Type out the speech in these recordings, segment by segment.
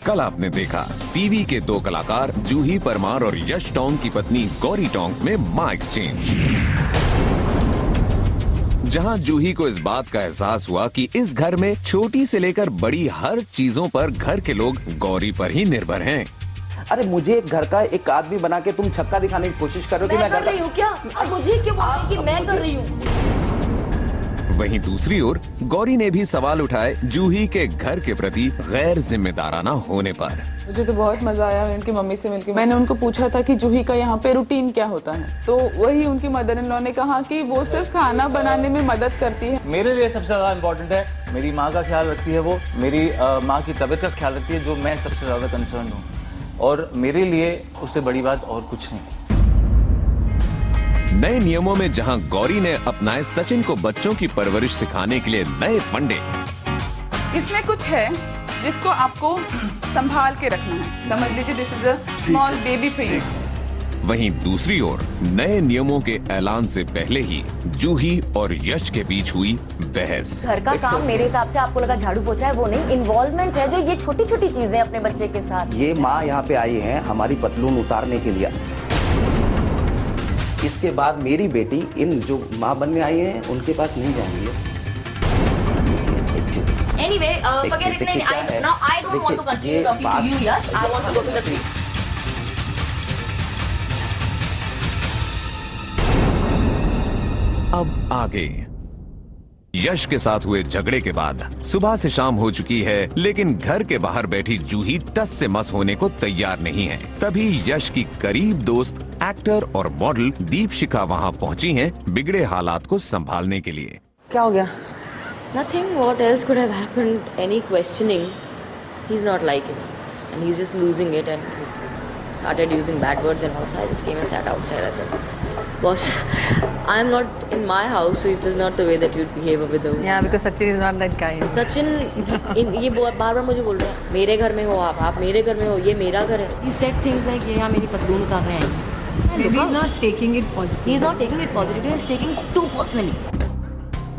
कल आपने देखा टीवी के दो कलाकार जूही परमार और यश टोंग की पत्नी गौरी टोंग में मां एक्सचेंज, जहां जूही को इस बात का एहसास हुआ कि इस घर में छोटी से लेकर बड़ी हर चीजों पर घर के लोग गौरी पर ही निर्भर हैं। अरे मुझे एक घर का एक आदमी बना के तुम छक्का दिखाने की कोशिश कर रहे हो कि मैं कर रही हूँ क्या? अब मुझे क्यों बोल रही हैं कि मैं कर रही हूँ? वहीं दूसरी ओर गौरी ने भी सवाल उठाए जूही के घर के प्रति गैर जिम्मेदाराना होने पर। मुझे तो बहुत मजा आया उनकी मम्मी से मिलकर। मैंने उनको पूछा था कि जूही का यहाँ पे रूटीन क्या होता है, तो वही उनकी मदर इन लॉ ने कहा कि वो सिर्फ खाना बनाने में मदद करती है। मेरे लिए सबसे ज्यादा इम्पोर्टेंट है, मेरी माँ का ख्याल रखती है वो, मेरी माँ की तबीयत का ख्याल रखती है, जो मैं सबसे ज्यादा कंसर्न हूँ, और मेरे लिए उससे बड़ी बात और कुछ नहीं। नए नियमों में जहां गौरी ने अपनाए सचिन को बच्चों की परवरिश सिखाने के लिए नए फंडे, इसमें कुछ है जिसको आपको संभाल के रखना है। समझ लीजिए this is a small baby for you. वहीं दूसरी ओर नए नियमों के ऐलान से पहले ही जूही और यश के बीच हुई बहस। घर का काम मेरे हिसाब से आपको लगा झाड़ू पोछा है, वो नहीं, इन्वॉल्वमेंट है जो ये छोटी छोटी चीजें अपने बच्चे के साथ। ये माँ यहाँ पे आई है हमारी पतलून उतारने के लिए। इसके बाद मेरी बेटी इन जो माँ बनने आई है उनके पास नहीं जाएंगी। Anyway, forget it. Now I don't want to continue talking to you, Yash. I want to go to the tree. अब आगे यश के साथ हुए झगड़े के बाद सुबह से शाम हो चुकी है, लेकिन घर के बाहर बैठी जूही टस से मस होने को तैयार नहीं है। तभी यश की करीब दोस्त एक्टर और मॉडल दीपशिखा वहां पहुंची हैं बिगड़े हालात को संभालने के लिए। क्या हो गया? Nothing. What else could have happened? Any questioning? He's not liking, and he's just losing it, and he's started using bad words and also I just came and sat outside. I said, "Boss, I'm not in my house, so it is not the way that you'd behave with a." Yeah, because Sachin is not that guy. Sachin ये बार बार मुझे बोल रहा है, मेरे घर में हो आप मेरे घर में हो, ये मेरा घर है। He said things like ये यहाँ मेरी पतलून उतारने आई है। Maybe he's not taking it positive. He's not taking it positively. He's taking too personally.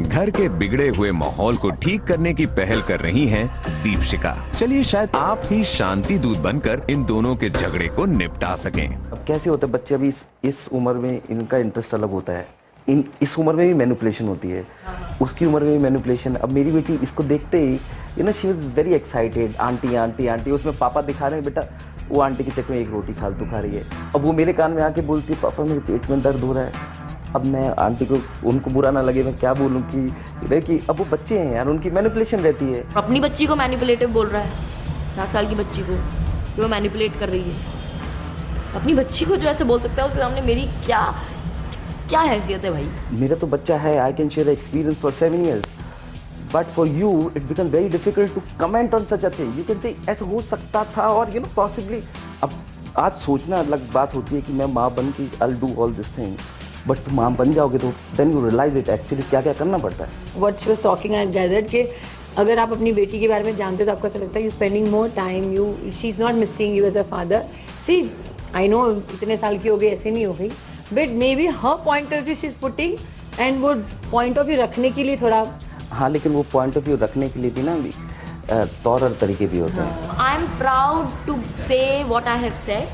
घर के बिगड़े हुए माहौल को ठीक करने की पहल कर रही हैं दीपशिखा। चलिए शायद आप ही शांति दूत बनकर इन दोनों के झगड़े को निपटा सकें। अब कैसे होता है बच्चे अभी इस उम्र में इनका इंटरेस्ट अलग होता है। इस उम्र में भी मैनिपुलेशन होती है, उसकी उम्र में भी मैनिपुलेशन। अब मेरी बेटी इसको देखते ही she was very excited. Aunty aunty aunty, उसमें पापा दिखा रहे हैं, बेटा वो आंटी के चक्कर में एक रोटी फालतू खा रही है। अब वो मेरे कान में आके बोलती है, पापा मेरे पेट में दर्द हो रहा है। अब मैं आंटी को, उनको बुरा ना लगे, मैं क्या बोलूँ कि अब वो बच्चे हैं यार, उनकी मैनिपुलेशन रहती है। अपनी बच्ची को मैनिपुलेटिव बोल रहा है, 7 साल की बच्ची को कि वो मैनिपुलेट कर रही है। अपनी बच्ची को जो ऐसे बोल सकता है, उसके सामने मेरी क्या हैसियत है भाई? मेरा तो बच्चा है, I can share experience for 7 years, but for you it become very difficult to comment on such a thing. You can say ऐसा हो सकता था, और पॉसिबली। अब आज सोचना अलग बात होती है कि मैं माँ बन के I will do all this thing, but तुम माँ बन जाओगे तो then you realise it actually क्या क्या करना पड़ता है। What she was talking, I gathered कि अगर आप अपनी बेटी के बारे में जानते हो तो आपको ऐसा लगता है you spending more time, she is not missing you as a father. See I know इतने साल की हो गई, ऐसे नहीं हो गई, but maybe her point of view she is putting, and वो पॉइंट ऑफ व्यू रखने के लिए थोड़ा। हाँ, लेकिन वो पॉइंट ऑफ व्यू रखने के लिए भी ना तौर और तरीके भी होते हैं। I am proud to say what I have said,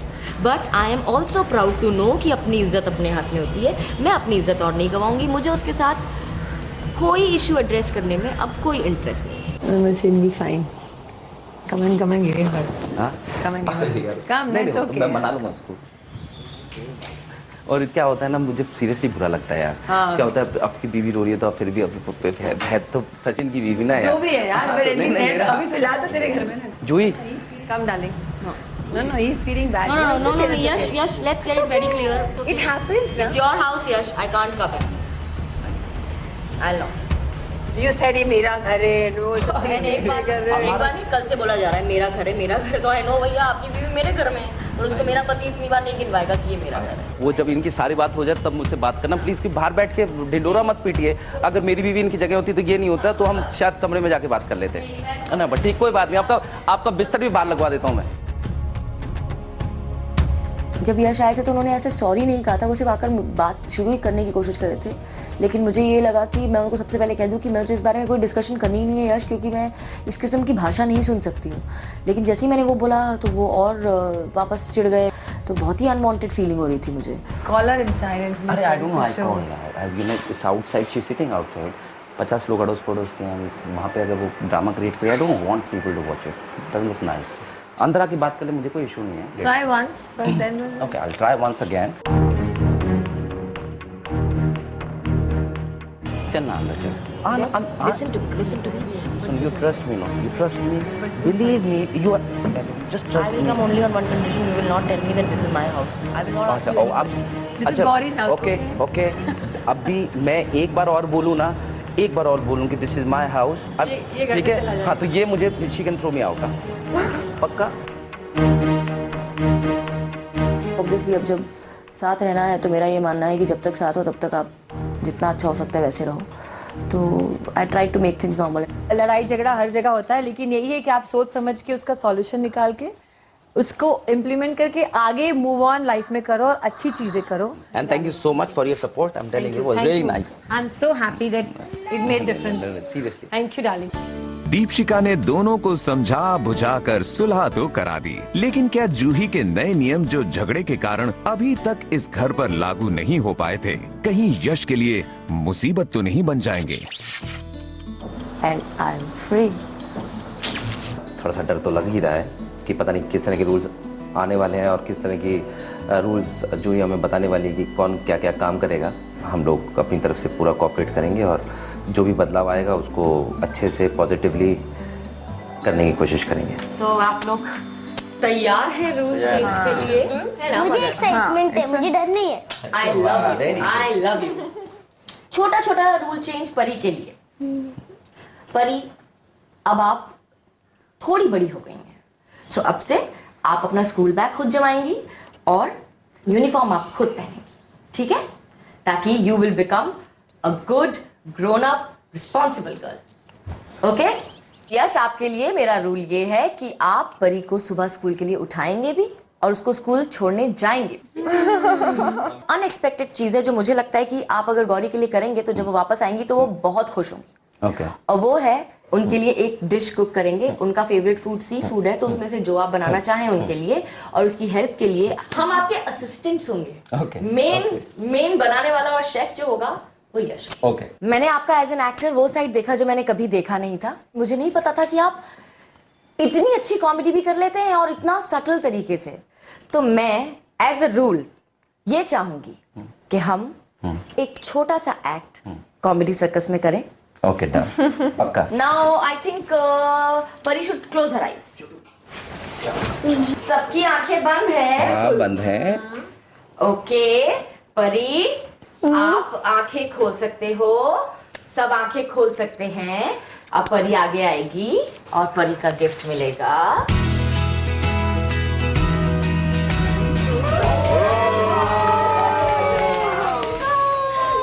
but I am also proud to know कि अपनी इज्जत अपने हाथ में होती है। मैं अपनी इज्जत और नहीं गवाऊंगी। मुझे उसके साथ कोई इशू एड्रेस करने में अब कोई इंटरेस्ट नहीं। Fine, come and give him her. हाँ, कम एंड कम, नहीं, दैट्स ओके। मैं मना लूंगा उसको। और क्या होता है ना, मुझे सीरियसली बुरा लगता है यार। हाँ। क्या होता है, आपकी बीवी रो रही है तो फिर भी है तो सचिन की बीवी ना यार। जो भी है यार, हाँ, but तो नहीं, anyway, अभी फिलहाल तो तेरे घर में ना। जूही, come darling. No, he is feeling bad. No, Yash, let's get it very clear. It happens, It's your house, Yash. I can't come in. I'll not. You said ये मेरा घर है, रोज मैंने एक बार नहीं, कल से बोला जा रहा है मेरा घर है, मेरा घर। तो आई नो भैया आपकी बीवी मेरे घर में है, और उसको मेरा पति इतनी बार नहीं गिनवाएगा कि ये मेरा घर है। वो जब इनकी सारी बात हो जाए तब मुझसे बात करना प्लीज, कि बाहर बैठ के ढिंडोरा मत पीटिए। अगर मेरी बीवी इनकी जगह होती तो ये नहीं होता, तो हम शायद कमरे में जाके बात कर लेते, है ना। बट ठीक, कोई बात नहीं, आपका बिस्तर भी बाहर लगवा देता हूँ मैं। जब यश आए थे तो उन्होंने ऐसे सॉरी नहीं कहा था, वो सिर्फ आकर बात शुरू ही करने की कोशिश कर रहे थे। लेकिन मुझे ये लगा कि मैं उनको सबसे पहले कह दूं कि मैं मुझे इस बारे में कोई डिस्कशन करनी ही नहीं है यश, क्योंकि मैं इस किस्म की भाषा नहीं सुन सकती हूँ। लेकिन जैसे ही मैंने वो बोला तो वो और वापस चिढ़ गए, तो बहुत ही अनवांटेड फीलिंग हो रही थी मुझे। Call her inside and अरे I don't know, I call her, you know, it's outside, she's sitting outside, 50 लोग अड़ोस पड़ोस के हैं वहाँ पे, अगर वो ड्रामा क्रिएट करे, I don't want people to watch it, doesn't look nice. अंदर आके बात कर ले, मुझे कोई इशू नहीं है। Try once, but then Okay, I'll try once again. चल ना अंदर चल। Listen to me. Listen, you trust me, no? You trust me. Believe me. You are just I trust will me. come only on one condition. You will not tell me that this is my house. I will not ask अच्छा, you अब any question. This is Gauri's house, okay okay. अभी मैं एक बार और बोलूँ ना, एक बार और बोलूँ कि दिस इज माय हाउस, अब ये घर ठीक से चला है? जाएगा। हाँ, तो ये मुझे she can throw me out, पक्का? Obviously अब जब साथ रहना है तो मेरा ये मानना है कि जब तक साथ हो तब तक आप जितना अच्छा हो सकता है वैसे रहो। तो I try to make things normal. लड़ाई झगड़ा हर जगह होता है, लेकिन यही है कि आप सोच समझ के उसका सॉल्यूशन निकाल के उसको इम्प्लीमेंट करके आगे मूव ऑन लाइफ में करो और अच्छी चीजें करो। And thank you so much for your support, I am telling you, was very nice. I am so happy that it made difference. Seriously thank you darling. Deepshikha ने दोनों को समझा बुझाकर सुलह तो करा दी, लेकिन क्या जूही के नए नियम जो झगड़े के कारण अभी तक इस घर पर लागू नहीं हो पाए थे, कहीं यश के लिए मुसीबत तो नहीं बन जाएंगे? And I am free. थोड़ा सा डर तो लग ही रहा है कि पता नहीं किस तरह के रूल्स आने वाले हैं और किस तरह की रूल्स जूही हमें बताने वाली है कि कौन क्या क्या काम करेगा। हम लोग अपनी तरफ से पूरा कोऑपरेट करेंगे और जो भी बदलाव आएगा उसको अच्छे से पॉजिटिवली करने की कोशिश करेंगे। तो आप लोग तैयार हैं रूल चेंज के लिए? है ना? मुझे एक्साइटमेंट है, मुझे डर नहीं है। I love you. छोटा छोटा रूल चेंज परी के लिए। परी, अब आप थोड़ी बड़ी हो गई हैं, सो अब से आप अपना स्कूल बैग खुद जमाएंगी और यूनिफॉर्म आप खुद पहनेंगी, ठीक है? ताकि you will become a good grown up responsible girl. Okay? Yash, आपके लिए मेरा रूल ये है कि आप परी को सुबह स्कूल के लिए उठाएंगे भी और उसको स्कूल छोड़ने जाएंगे। अनएक्सपेक्टेड चीज है जो मुझे लगता है कि आप अगर गौरी के लिए करेंगे तो जब वो वापस आएंगी तो वो बहुत खुश होंगी। ओके। और वो है, उनके लिए एक डिश कुक करेंगे। उनका फेवरेट फूड सी फूड है, तो उसमें से जो आप बनाना चाहें उनके लिए, और उसकी हेल्प के लिए हम आपके असिस्टेंट्स होंगे। Okay. मेन बनाने वाला और शेफ जो होगा वो यश। ओके। मैंने आपका एज एन एक्टर वो साइड देखा जो मैंने कभी देखा नहीं था। मुझे नहीं पता था कि आप इतनी अच्छी कॉमेडी भी कर लेते हैं और इतना सटल तरीके से। तो मैं एज अ रूल ये चाहूंगी कि हम एक छोटा सा एक्ट कॉमेडी सर्कस में करें। ओके, डन, पक्का। नाउ आई थिंक परी शुड क्लोज हर आईज। सबकी आंखें बंद है। हाँ, बंद है। ओके परी, आप आंखें खोल सकते हो। सब आंखें खोल सकते हैं। अब परी आगे आएगी और परी का गिफ्ट मिलेगा।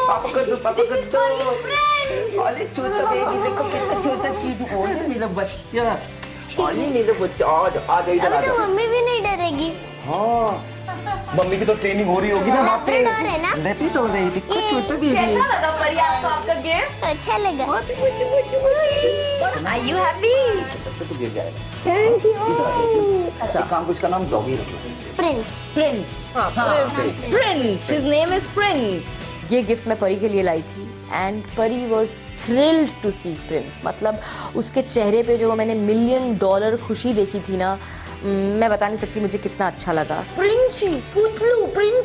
पापा कर दो, पापा कर दो। अरे छोटा बेबी, देखो कितना छोटा क्यूट। ओए मेरा बच्चा, अरे मेरा बच्चा, आ जा इधर, आ अभी जा। तो मम्मी भी नहीं डरेगी। हाँ, मम्मी की तो ट्रेनिंग हो रही होगी ना वहाँ पे। डर है ना? नहीं तो नहीं, देखो छोटा बेबी। कैसा लगा परी आपको आपका गिफ्ट? अच्छा लगा। Are you happy? तो गिर जाएगा। Thank you. ऐसा काम कुछ का नाम डॉगी रखो। Prince. Prince. Prince, his name is Prince. ये गिफ्ट मैं परी के लिए लाई थी and Pari was thrilled to see Prince. मतलब उसके चेहरे पे जो मैंने $1 मिलियन खुशी देखी थी ना, मैं बता नहीं सकती मुझे कितना अच्छा लगा। प्रिंसी, पुतलू, प्रिंसी।